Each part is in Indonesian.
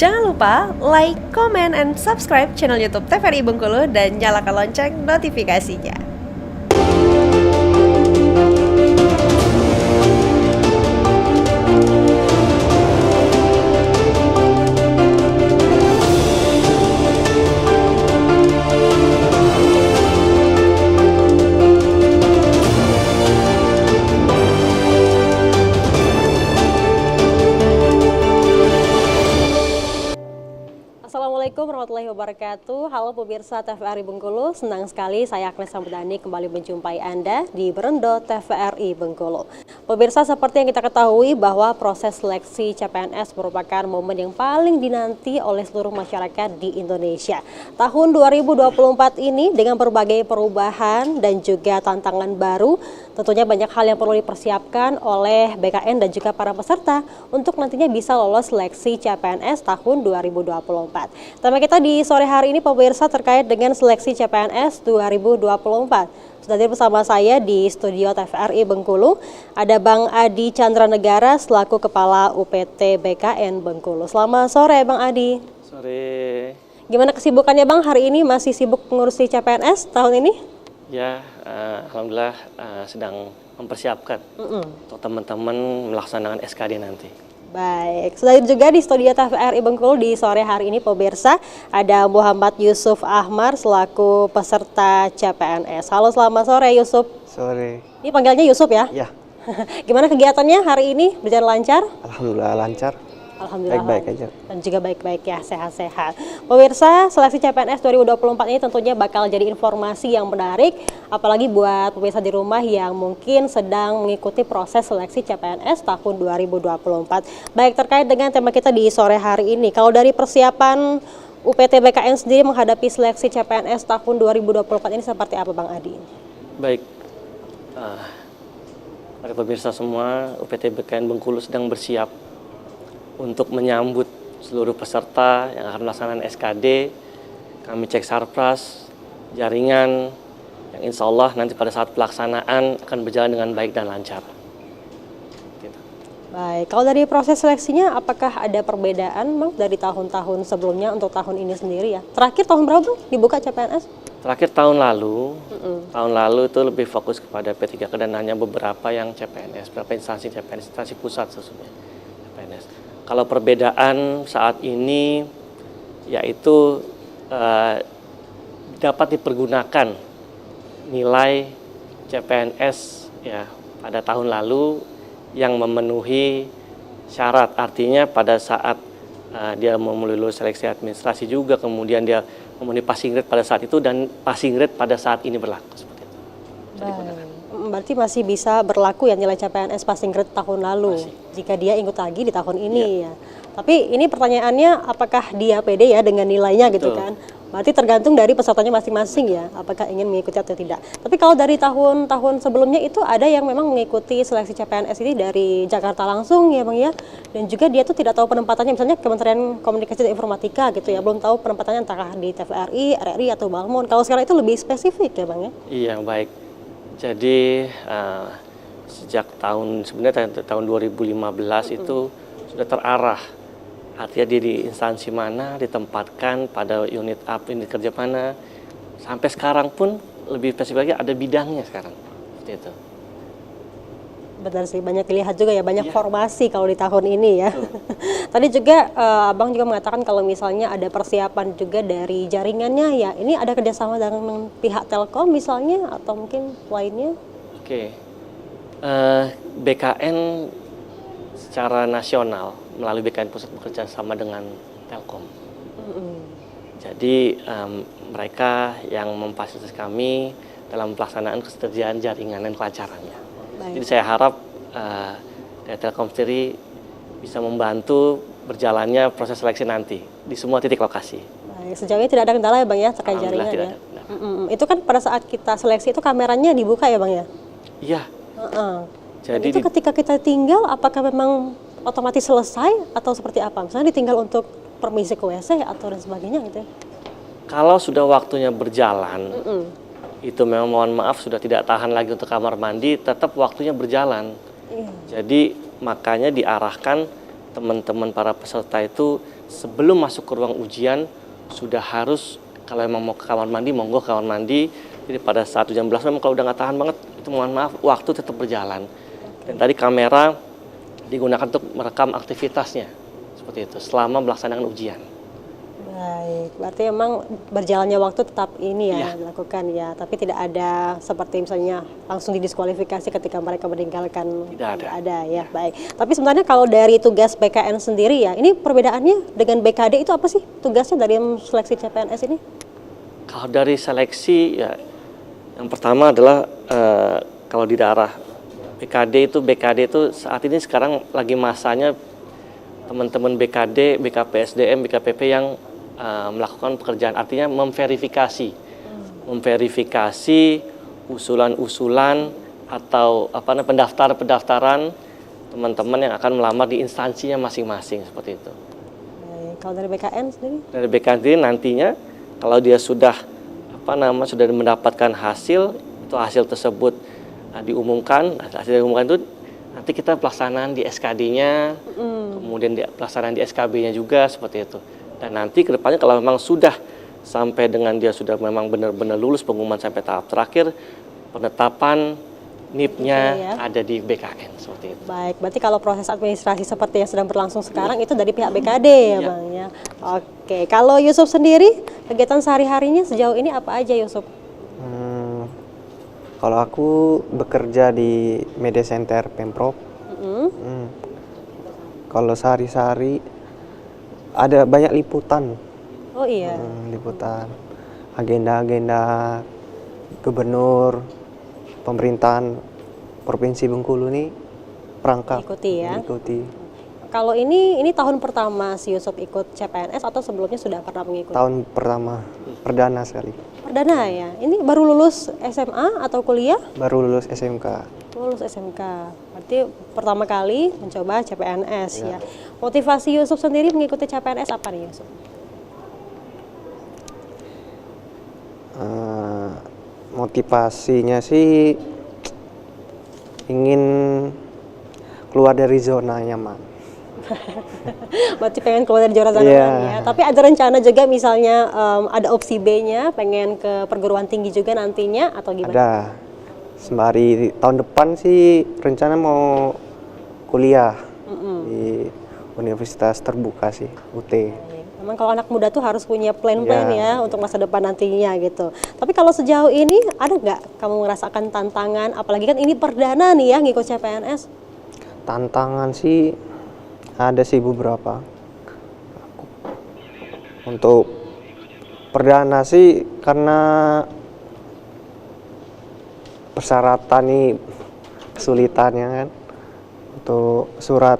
Jangan lupa like, comment, and subscribe channel YouTube TVRI Bengkulu dan nyalakan lonceng notifikasinya. Assalamualaikum warahmatullahi wabarakatuh. Halo pemirsa TVRI Bengkulu, senang sekali saya Agnes Samudani kembali menjumpai Anda di Berendo TVRI Bengkulu. Pemirsa, seperti yang kita ketahui bahwa proses seleksi CPNS merupakan momen yang paling dinanti oleh seluruh masyarakat di Indonesia. Tahun 2024 ini dengan berbagai perubahan dan juga tantangan baru, tentunya banyak hal yang perlu dipersiapkan oleh BKN dan juga para peserta untuk nantinya bisa lolos seleksi CPNS tahun 2024. Tema kita di sore hari ini pemirsa terkait dengan seleksi CPNS 2024. Sudah hadir bersama saya di studio TVRI Bengkulu, ada Bang Adi Chandranegara selaku Kepala UPT BKN Bengkulu. Selamat sore Bang Adi. Sore. Gimana kesibukannya Bang hari ini? Masih sibuk mengurusi CPNS tahun ini? Ya, alhamdulillah sedang mempersiapkan untuk teman-teman melaksanakan SKD nanti. Baik, sudah juga di studio TVRI Bengkulu di sore hari ini pemirsa ada Muhammad Yusuf Ahmar selaku peserta CPNS. Halo, selamat sore Yusuf. Sore. Ini panggilnya Yusuf ya? Ya. Gimana kegiatannya hari ini? Berjalan lancar? Alhamdulillah lancar. Alhamdulillah Baik-baik aja. Dan juga baik-baik ya, sehat-sehat. Pemirsa, seleksi CPNS 2024 ini tentunya bakal jadi informasi yang menarik, apalagi buat pemirsa di rumah yang mungkin sedang mengikuti proses seleksi CPNS tahun 2024. Baik, terkait dengan tema kita di sore hari ini, kalau dari persiapan UPT BKN sendiri menghadapi seleksi CPNS tahun 2024 ini seperti apa Bang Adi? Baik, para pemirsa semua, UPT BKN Bengkulu sedang bersiap untuk menyambut seluruh peserta yang akan melaksanakan SKD. Kami cek sarpras, jaringan, yang insya Allah nanti pada saat pelaksanaan akan berjalan dengan baik dan lancar. Gitu. Baik, kalau dari proses seleksinya apakah ada perbedaan Bang dari tahun-tahun sebelumnya untuk tahun ini sendiri ya? Terakhir tahun berapa Bang dibuka CPNS? Terakhir tahun lalu itu lebih fokus kepada P3K dan hanya beberapa yang CPNS, beberapa instansi CPNS, instansi pusat sesungguhnya CPNS. Kalau perbedaan saat ini yaitu dapat dipergunakan nilai CPNS ya pada tahun lalu yang memenuhi syarat, artinya pada saat dia lulus seleksi administrasi juga, kemudian dia memenuhi passing grade pada saat itu dan passing grade pada saat ini berlaku seperti itu. Berarti masih bisa berlaku ya nilai CPNS passing grade tahun lalu masih. Jika dia ikut lagi di tahun ini ya. Tapi ini pertanyaannya apakah dia pede ya dengan nilainya gitu kan? Berarti tergantung dari pesertanya masing-masing ya, apakah ingin mengikuti atau tidak. Tapi kalau dari tahun-tahun sebelumnya itu ada yang memang mengikuti seleksi CPNS ini dari Jakarta langsung ya Bang ya. Dan juga dia tuh tidak tahu penempatannya, misalnya Kementerian Komunikasi dan Informatika gitu ya, belum tahu penempatannya entah di TVRI, RRI atau Balmon. Kalau sekarang itu lebih spesifik ya Bang ya? Iya, baik. Jadi sejak sebenarnya tahun 2015 itu sudah terarah. Artinya dia di instansi mana, ditempatkan pada unit apa, unit kerja mana. Sampai sekarang pun lebih spesifik lagi ada bidangnya sekarang. Seperti itu. Benar sih, banyak dilihat juga ya, banyak formasi kalau di tahun ini ya. Tadi juga Abang juga mengatakan kalau misalnya ada persiapan juga dari jaringannya ya, ini ada kerjasama dengan pihak Telkom misalnya atau mungkin lainnya? Oke, BKN secara nasional melalui BKN Pusat bekerja sama dengan Telkom. Jadi mereka yang memfasilitasi kami dalam pelaksanaan ketersediaan jaringan dan kelancarannya. Baik. Jadi saya harap dari Telkom sendiri bisa membantu berjalannya proses seleksi nanti di semua titik lokasi. Baik, sejauh ini tidak ada kendala ya Bang ya terkait jaringan ya? Itu kan pada saat kita seleksi itu kameranya dibuka ya Bang ya? Iya. Jadi itu ketika kita tinggal apakah memang otomatis selesai atau seperti apa? Misalnya ditinggal untuk permisi ke WC atau dan sebagainya gitu ya? Kalau sudah waktunya berjalan, itu memang mohon maaf sudah tidak tahan lagi untuk kamar mandi, tetap waktunya berjalan. Jadi makanya diarahkan teman-teman para peserta itu sebelum masuk ke ruang ujian sudah harus, kalau emang mau ke kamar mandi, monggo ke kamar mandi. Jadi pada saat jam 11 memang kalau udah nggak tahan banget, itu mohon maaf, waktu tetap berjalan. Dan tadi kamera digunakan untuk merekam aktivitasnya, seperti itu, selama melaksanakan ujian. Baik, berarti emang berjalannya waktu tetap ini ya, Iya. dilakukan ya, tapi tidak ada seperti misalnya langsung didiskualifikasi ketika mereka meninggalkan. Tidak ada. Tidak ada ya, baik. Tapi sebenarnya kalau dari tugas BKN sendiri ya, ini perbedaannya dengan BKD itu apa sih tugasnya dari seleksi CPNS ini? Kalau dari seleksi ya, yang pertama adalah kalau di daerah BKD itu saat ini sekarang lagi masanya teman-teman BKD, BKPSDM, BKPP yang melakukan pekerjaan, artinya memverifikasi usulan-usulan atau pendaftaran teman-teman yang akan melamar di instansinya masing-masing, seperti itu. Baik, kalau dari BKN sendiri? Dari BKD nantinya kalau dia sudah sudah mendapatkan hasil, itu hasil tersebut diumumkan, hasil diumumkan itu nanti kita pelaksanaan di SKD-nya, kemudian pelaksanaan di SKB-nya juga, seperti itu. Dan nanti kedepannya kalau memang sudah sampai dengan dia sudah memang benar-benar lulus pengumuman sampai tahap terakhir, penetapan NIP-nya ya, ada di BKN, seperti itu. Baik, berarti kalau proses administrasi seperti yang sedang berlangsung sekarang itu dari pihak BKD ya, Bang ya. Oke, kalau Yusuf sendiri kegiatan sehari-harinya sejauh ini apa aja, Yusuf? Kalau aku bekerja di media center Pemprov. Kalau sehari-hari ada banyak liputan. Oh iya. Liputan agenda-agenda gubernur, pemerintahan Provinsi Bengkulu nih perangkap. Ikuti ya. Ikuti. Kalau ini tahun pertama si Yusuf ikut CPNS atau sebelumnya sudah pernah mengikuti? Tahun pertama, perdana sekali. Perdana ya. Ini baru lulus SMA atau kuliah? Baru lulus SMK. Lulus SMK. Berarti pertama kali mencoba CPNS ya. Motivasi Yusuf sendiri mengikuti CPNS apa nih, Yusuf? Motivasinya sih ingin keluar dari zona nyaman. Berarti pengen keluar dari zona Iya. ya. Tapi ada rencana juga misalnya ada opsi B-nya, pengen ke perguruan tinggi juga nantinya atau gimana? Ada. Sembari tahun depan sih rencana mau kuliah di universitas terbuka sih, UT. Memang kalau anak muda tuh harus punya plan-plan Ya. ya untuk masa depan nantinya gitu. Tapi kalau sejauh ini ada nggak kamu merasakan tantangan? Apalagi kan ini perdana nih ya ngikut CPNS. Tantangan sih ada sih beberapa. Untuk perdana sih karena persyaratan nih kesulitannya kan. Untuk surat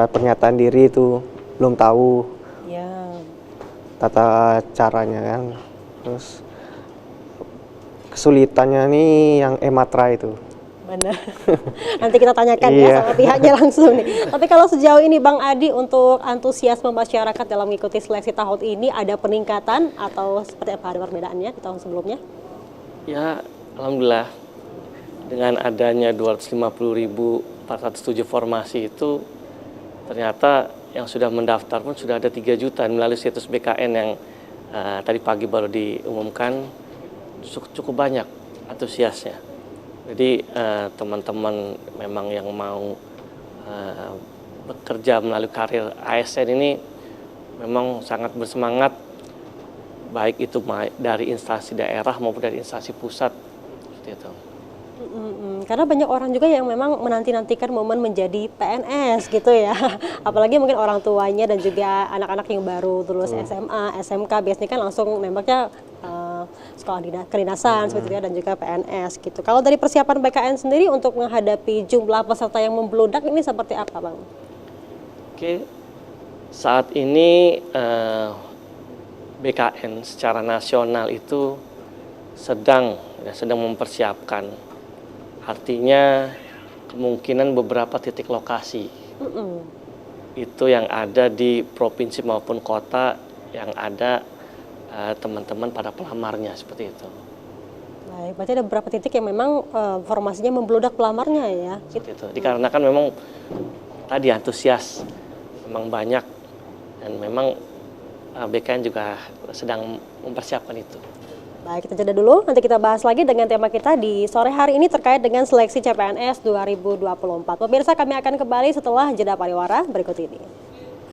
pernyataan diri itu belum tahu Ya. tata caranya kan. Terus kesulitannya nih yang Ematra itu. Benar. Nanti kita tanyakan ya Iya. sama pihaknya langsung nih. Tapi kalau sejauh ini Bang Adi untuk antusiasme masyarakat dalam mengikuti seleksi tahun ini ada peningkatan atau seperti apa, ada perbedaannya di tahun sebelumnya? Ya, alhamdulillah dengan adanya 250.407 formasi itu ternyata yang sudah mendaftar pun sudah ada 3 juta melalui situs BKN yang tadi pagi baru diumumkan, cukup banyak antusiasnya. Jadi teman-teman memang yang mau bekerja melalui karir ASN ini memang sangat bersemangat, baik itu dari instansi daerah maupun dari instansi pusat, seperti itu. Karena banyak orang juga yang memang menanti-nantikan momen menjadi PNS gitu ya. Apalagi mungkin orang tuanya dan juga anak-anak yang baru lulus SMA, SMK biasanya kan langsung nembaknya sekolah kedinasan seperti itu ya, dan juga PNS gitu. Kalau dari persiapan BKN sendiri untuk menghadapi jumlah peserta yang membludak ini seperti apa, Bang? Oke, saat ini BKN secara nasional itu sedang mempersiapkan, artinya kemungkinan beberapa titik lokasi itu yang ada di provinsi maupun kota yang ada teman-teman pada pelamarnya, seperti itu. Baik, berarti ada beberapa titik yang memang formasinya membludak pelamarnya ya. Seperti itu. Dikarenakan memang tadi antusias memang banyak, dan memang BKN juga sedang mempersiapkan itu. Baik, kita jeda dulu, nanti kita bahas lagi dengan tema kita di sore hari ini terkait dengan seleksi CPNS 2024. Pemirsa, kami akan kembali setelah jeda pariwara berikut ini.